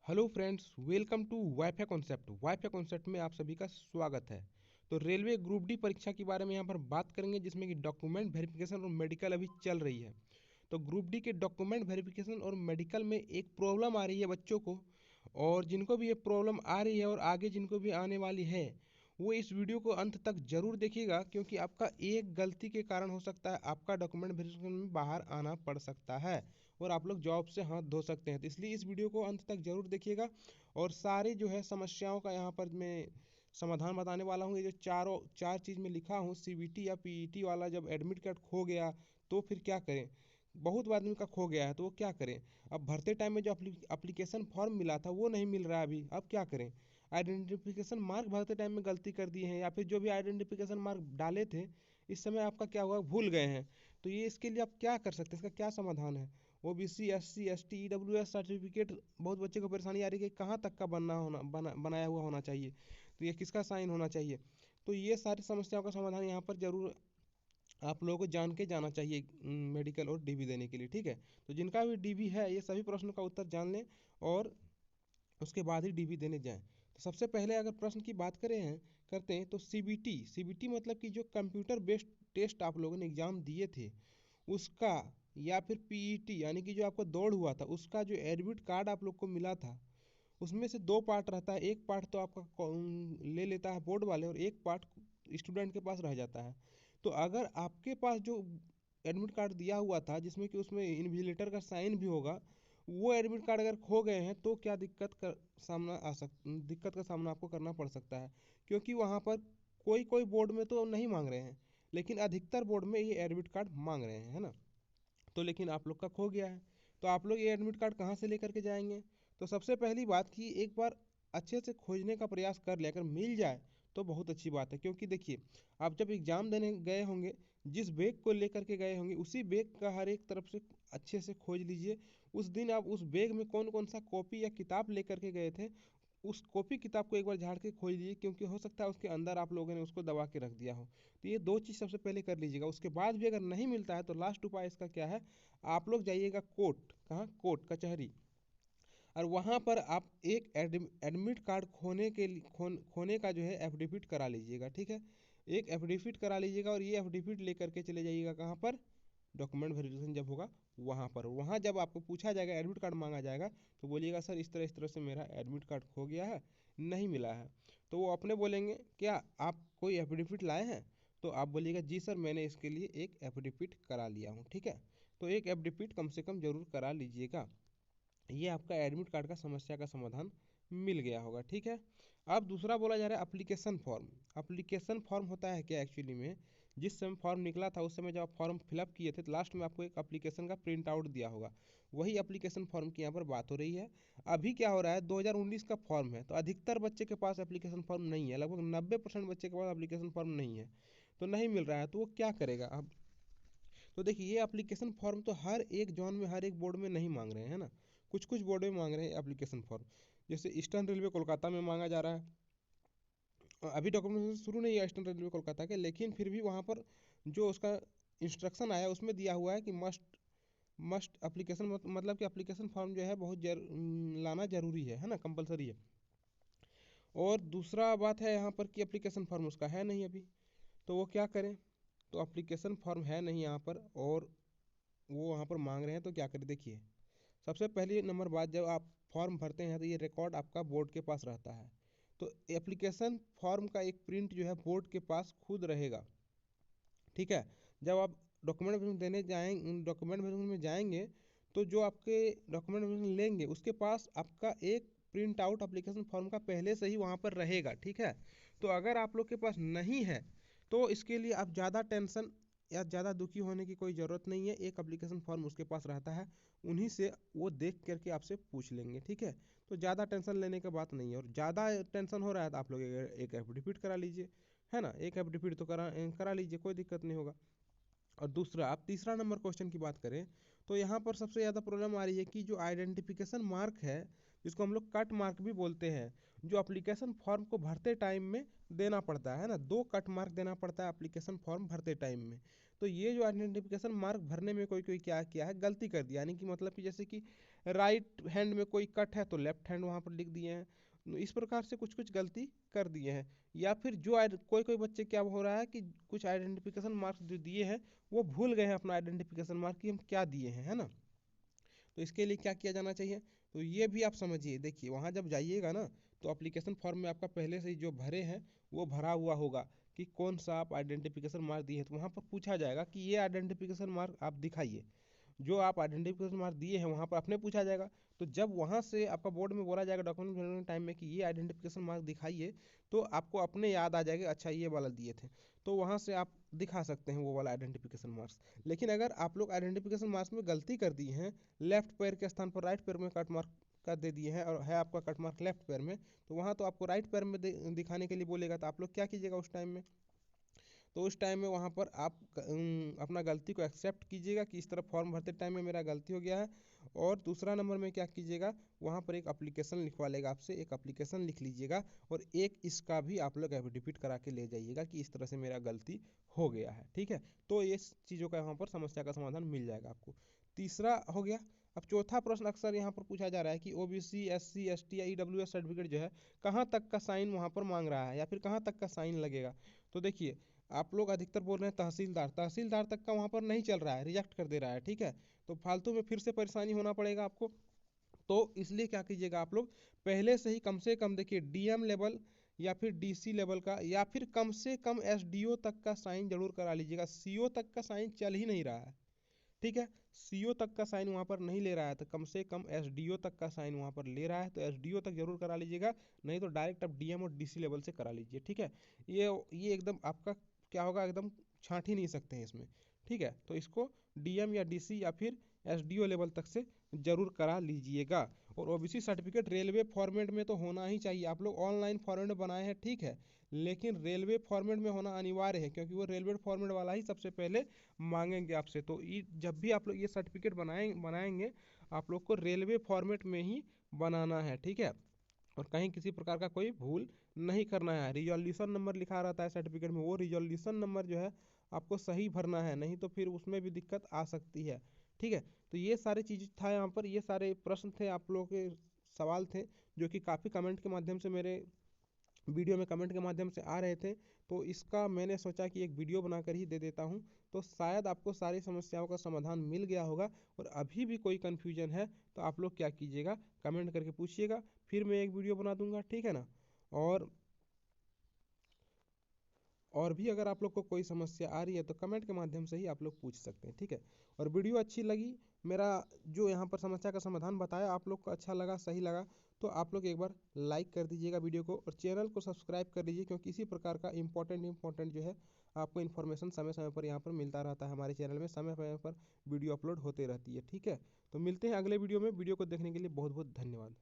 Hello friends, welcome to WiFi concept. WiFi concept में आप सभी का स्वागत है। तो रेलवे ग्रुप डी परीक्षा के बारे में यहाँ पर बात करेंगे, जिसमें कि डॉक्यूमेंट वेरिफिकेशन और मेडिकल अभी चल रही है। तो ग्रुप डी के डॉक्यूमेंट वेरिफिकेशन और मेडिकल में एक प्रॉब्लम आ रही है बच्चों को, और जिनको भी ये प्रॉब्लम आ रही है और आगे जिनको भी आने वाली है, वो इस वीडियो को अंत तक जरूर देखिएगा, क्योंकि आपका एक गलती के कारण हो सकता है आपका डॉक्यूमेंट वेरिफिकेशन में बाहर आना पड़ सकता है और आप लोग जॉब से हाथ धो सकते हैं। तो इसलिए इस वीडियो को अंत तक जरूर देखिएगा। और सारी जो है समस्याओं का यहाँ पर मैं समाधान बताने वाला हूँ। ये जो चार चीज़ में लिखा हूँ, सीबीटी या पीईटी वाला, जब एडमिट कार्ड खो गया तो फिर क्या करें। बहुत आदमी का खो गया है तो वो क्या करें। अब भरते टाइम में जो अप्लीकेशन फॉर्म मिला था वो नहीं मिल रहा है अभी, अब क्या करें। आइडेंटिफिकेशन मार्क भरते टाइम में गलती कर दिए हैं, या फिर जो भी आइडेंटिफिकेशन मार्क डाले थे इस समय आपका क्या हुआ, भूल गए हैं। तो ये इसके लिए आप क्या कर सकते हैं, इसका क्या समाधान है। OBC, SC, ST, EWS certificate बहुत बच्चे को परेशानी आ रही है कि कहाँ तक का बनाया हुआ होना चाहिए, तो ये किसका साइन होना चाहिए। तो ये सारी समस्याओं का समाधान यहाँ पर जरूर आप लोगों को जान के जाना चाहिए मेडिकल और डीबी देने के लिए, ठीक है। तो जिनका भी डीबी है ये सभी प्रश्नों का उत्तर जान लें और उसके बाद ही डीबी देने जाएं। तो सबसे पहले अगर प्रश्न की बात करते हैं तो सीबीटी मतलब कि जो कंप्यूटर बेस्ड टेस्ट आप लोगों ने एग्जाम दिए थे उसका, या फिर पीईटी यानी कि जो आपका दौड़ हुआ था उसका जो एडमिट कार्ड आप लोग को मिला था, उसमें से दो पार्ट रहता है। एक पार्ट तो आपका ले लेता है बोर्ड वाले और एक पार्ट स्टूडेंट के पास रह जाता है। तो अगर आपके पास जो एडमिट कार्ड दिया हुआ था जिसमें कि उसमें इन्विजिलेटर का साइन भी होगा, वो एडमिट कार्ड अगर खो गए हैं तो क्या दिक्कत का सामना आपको करना पड़ सकता है। क्योंकि वहाँ पर कोई कोई बोर्ड में तो नहीं मांग रहे हैं, लेकिन अधिकतर बोर्ड में ये एडमिट कार्ड मांग रहे हैं, है ना। तो लेकिन आप लोग का खो गया है, तो आप लोग ये एडमिट कार्ड कहाँ से लेकर के जाएंगे। तो सबसे पहली बात कि एक बार अच्छे से खोजने का प्रयास कर ले, अगर मिल जाए तो बहुत अच्छी बात है। क्योंकि देखिए, आप जब एग्जाम देने गए होंगे, जिस बैग को लेकर के गए होंगे उसी बैग का हर एक तरफ से अच्छे से खोज लीजिए। उस दिन आप उस बैग में कौन कौन सा कॉपी या किताब लेकर के गए थे, उस कॉपी किताब को एक बार झाड़ के खोज लीजिए, क्योंकि हो सकता है उसके अंदर आप लोगों ने उसको दबा के रख दिया हो। तो ये दो चीज़ सबसे पहले कर लीजिएगा। उसके बाद भी अगर नहीं मिलता है तो लास्ट उपाय इसका क्या है, आप लोग जाइएगा कोर्ट, कहाँ, कोर्ट कचहरी, और वहाँ पर आप एक एडमिट कार्ड खोने का जो है एफिडेविट करा लीजिएगा, ठीक है। एक एफिडेविट करा लीजिएगा और ये एफिडेविट लेकर के चले जाइएगा कहाँ पर, डॉक्यूमेंट वेरिफिकेशन जब होगा वहाँ पर। वहाँ जब आपको पूछा जाएगा, एडमिट कार्ड मांगा जाएगा, तो बोलिएगा सर इस तरह से मेरा एडमिट कार्ड खो गया है, नहीं मिला है। तो वो अपने बोलेंगे क्या आप कोई एफिडेविट लाए हैं, तो आप बोलिएगा जी सर मैंने इसके लिए एक एफिडेविट करा लिया हूँ, ठीक है। तो एक एफिडेविट कम से कम जरूर करा लीजिएगा। ये आपका एडमिट कार्ड का समस्या का समाधान मिल गया होगा, ठीक है। अब दूसरा बोला जा रहा है एप्लीकेशन फॉर्म। एप्लीकेशन फॉर्म होता है क्या एक्चुअली में, जिस समय फॉर्म निकला था उस समय जब आप फॉर्म फिलअप किए थे तो लास्ट में आपको एक एप्लीकेशन का प्रिंट आउट दिया होगा, वही एप्लीकेशन फॉर्म की यहाँ पर बात हो रही है। अभी क्या हो रहा है, 2019 का फॉर्म है तो अधिकतर बच्चे के पास एप्लीकेशन फॉर्म नहीं है, लगभग 90% बच्चे के पास एप्लीकेशन फॉर्म नहीं है। तो नहीं मिल रहा है तो वो क्या करेगा अब। तो देखिए, ये एप्लीकेशन फॉर्म तो हर एक जोन में हर एक बोर्ड में नहीं मांग रहे हैं ना, कुछ कुछ बोर्ड में मांग रहे हैं एप्लीकेशन फॉर्म। जैसे ईस्टर्न रेलवे कोलकाता में मांगा जा रहा है। अभी डॉक्यूमेंटेशन शुरू नहीं है ईस्टर्न रेलवे कोलकाता के, लेकिन फिर भी वहाँ पर जो उसका इंस्ट्रक्शन आया उसमें दिया हुआ है कि मस्ट मस्ट एप्लीकेशन, मतलब कि एप्लीकेशन फॉर्म जो है बहुत लाना जरूरी है ना, कंपलसरी है। और दूसरा बात है यहाँ पर कि एप्लीकेशन फॉर्म उसका है नहीं अभी, तो वो क्या करें। तो एप्लीकेशन फॉर्म है नहीं यहाँ पर और वो वहाँ पर मांग रहे हैं, तो क्या करें। देखिए, सबसे पहली नंबर बात, जब आप फॉर्म भरते हैं तो ये रिकॉर्ड आपका बोर्ड के पास रहता है। तो एप्लीकेशन फॉर्म का एक प्रिंट जो है बोर्ड के पास खुद रहेगा, ठीक है। जब आप डॉक्यूमेंट वेरिफिकेशन में जाएंगे तो जो आपके डॉक्यूमेंट वेरिफिकेशन लेंगे उसके पास आपका एक प्रिंट आउट एप्लीकेशन फॉर्म का पहले से ही वहाँ पर रहेगा, ठीक है। तो अगर आप लोग के पास नहीं है तो इसके लिए आप ज़्यादा टेंशन या ज़्यादा दुखी होने की कोई ज़रूरत नहीं है। एक एप्लीकेशन फॉर्म उसके पास रहता है, उन्हीं से वो देख करके आपसे पूछ लेंगे, ठीक है। तो ज़्यादा टेंशन लेने की बात नहीं है, और ज़्यादा टेंशन हो रहा है तो आप लोग एक एफिडेविट करा लीजिए, है ना। एक एफिडेविट तो करा लीजिए, कोई दिक्कत नहीं होगा। और दूसरा, आप तीसरा नंबर क्वेश्चन की बात करें तो यहाँ पर सबसे ज़्यादा प्रॉब्लम आ रही है कि जो आइडेंटिफिकेशन मार्क है, जिसको हम लोग कट मार्क भी बोलते हैं, जो एप्लीकेशन फॉर्म को भरते टाइम में देना पड़ता है ना, दो कट मार्क देना पड़ता है एप्लीकेशन फॉर्म भरते टाइम में। तो ये जो आइडेंटिफिकेशन मार्क भरने में कोई कोई क्या किया है, गलती कर दिया, यानी कि मतलब कि जैसे कि राइट हैंड में कोई कट है तो लेफ्ट हैंड वहाँ पर लिख दिए हैं, इस प्रकार से कुछ कुछ गलती कर दिए हैं। या फिर जो कोई कोई बच्चे क्या हो रहा है कि कुछ आइडेंटिफिकेशन मार्क्स जो दिए हैं वो भूल गए हैं अपना आइडेंटिफिकेशन मार्क कि हम क्या दिए हैं, है ना। तो इसके लिए क्या किया जाना चाहिए, तो ये भी आप समझिए। देखिए वहाँ जब जाइएगा ना तो अप्लीकेशन फॉर्म में आपका पहले से ही जो भरे हैं वो भरा हुआ होगा कि कौन सा आप आइडेंटिफिकेशन मार्क दिए हैं, तो वहाँ पर पूछा जाएगा कि ये आइडेंटिफिकेशन मार्क आप दिखाइए। जो आप आइडेंटिफिकेशन मार्क दिए हैं वहाँ पर अपने पूछा जाएगा। तो जब वहाँ से आपका बोर्ड में बोला जाएगा डॉक्यूमेंट भेजने टाइम में कि ये आइडेंटिफिकेशन मार्क दिखाइए, तो आपको अपने याद आ जाएगा अच्छा ये वाला दिए थे, तो वहाँ से आप दिखा सकते हैं वो वाला आइडेंटिफिकेशन मार्क्स। लेकिन अगर आप लोग आइडेंटिफिकेशन मार्क्स में गलती कर दी हैं, लेफ्ट पैर के स्थान पर राइट पैर में कट मार्क कर दे दिए हैं और है आपका कट मार्क लेफ्ट पैर में, तो वहाँ तो आपको राइट पैर में दिखाने के लिए बोलेगा, तो आप लोग क्या कीजिएगा उस टाइम में, तो उस टाइम में वहाँ पर आप अपना गलती को एक्सेप्ट कीजिएगा कि इस तरह फॉर्म भरते टाइम में मेरा गलती हो गया है। और दूसरा नंबर में क्या कीजिएगा, वहाँ पर एक एप्लीकेशन लिखवा लेगा आपसे, एक एप्लीकेशन लिख लीजिएगा और एक इसका भी आप लोग एफिडेविट करा के ले जाइएगा कि इस तरह से मेरा गलती हो गया है, ठीक है। तो ये चीज़ों का यहाँ पर समस्या का समाधान मिल जाएगा आपको। तीसरा हो गया। अब चौथा प्रश्न अक्सर यहाँ पर पूछा जा रहा है कि ओबीसी एससी एसटी या ईडब्ल्यूएस सर्टिफिकेट जो है कहाँ तक का साइन वहाँ पर मांग रहा है या फिर कहाँ तक का साइन लगेगा। तो देखिए आप लोग अधिकतर बोल रहे हैं तहसीलदार, तहसीलदार तक का वहाँ पर नहीं चल रहा है, रिजेक्ट कर दे रहा है, ठीक है। तो फालतू में फिर से परेशानी होना पड़ेगा आपको। तो इसलिए क्या कीजिएगा आप लोग पहले से ही कम से कम देखिए डीएम लेवल या फिर डीसी लेवल का या फिर कम से कम एसडीओ तक का साइन जरूर करा लीजिएगा। सीओ तक का साइन चल ही नहीं रहा है, ठीक है। सीओ तक का साइन वहाँ पर नहीं ले रहा है तो कम से कम एसडीओ तक का साइन वहाँ पर ले रहा है, तो एसडीओ तक जरूर करा लीजिएगा, नहीं तो डायरेक्ट आप डीएम और डीसी लेवल से करा लीजिए, ठीक है। ये एकदम आपका क्या होगा, एकदम छाँट ही नहीं सकते हैं इसमें, ठीक है। तो इसको डीएम या डीसी या फिर एसडीओ लेवल तक से जरूर करा लीजिएगा। और ओबीसी सर्टिफिकेट रेलवे फॉर्मेट में तो होना ही चाहिए। आप लोग ऑनलाइन फॉर्मेट में बनाए हैं, ठीक है, लेकिन रेलवे फॉर्मेट में होना अनिवार्य है क्योंकि वो रेलवे फॉर्मेट वाला ही सबसे पहले मांगेंगे आपसे। तो ये जब भी आप लोग ये सर्टिफिकेट बनाएंगे आप लोग को रेलवे फॉर्मेट में ही बनाना है, ठीक है। और कहीं किसी प्रकार का कोई भूल नहीं करना है। रिजोल्यूशन नंबर लिखा रहता है सर्टिफिकेट में, वो रिजोल्यूशन नंबर जो है आपको सही भरना है, नहीं तो फिर उसमें भी दिक्कत आ सकती है, ठीक है। तो ये सारी चीज़ था यहाँ पर, ये सारे प्रश्न थे आप लोगों के, सवाल थे जो कि काफ़ी कमेंट के माध्यम से मेरे वीडियो में कमेंट के माध्यम से आ रहे थे। तो इसका मैंने सोचा कि एक वीडियो बनाकर ही दे देता हूँ, तो शायद आपको सारी समस्याओं का समाधान मिल गया होगा। और अभी भी कोई कन्फ्यूजन है तो आप लोग क्या कीजिएगा, कमेंट करके पूछिएगा, फिर मैं एक वीडियो बना दूंगा, ठीक है ना। और भी अगर आप लोग को कोई समस्या आ रही है तो कमेंट के माध्यम से ही आप लोग पूछ सकते हैं, ठीक है। और वीडियो अच्छी लगी, मेरा जो यहाँ पर समस्या का समाधान बताया आप लोग को अच्छा लगा, सही लगा, तो आप लोग एक बार लाइक कर दीजिएगा वीडियो को और चैनल को सब्सक्राइब कर लीजिए, क्योंकि इसी प्रकार का इंपॉर्टेंट जो है आपको इन्फॉर्मेशन समय समय पर यहाँ पर मिलता रहता है। हमारे चैनल में समय समय पर वीडियो अपलोड होते रहती है, ठीक है। तो मिलते हैं अगले वीडियो में। वीडियो को देखने के लिए बहुत बहुत धन्यवाद।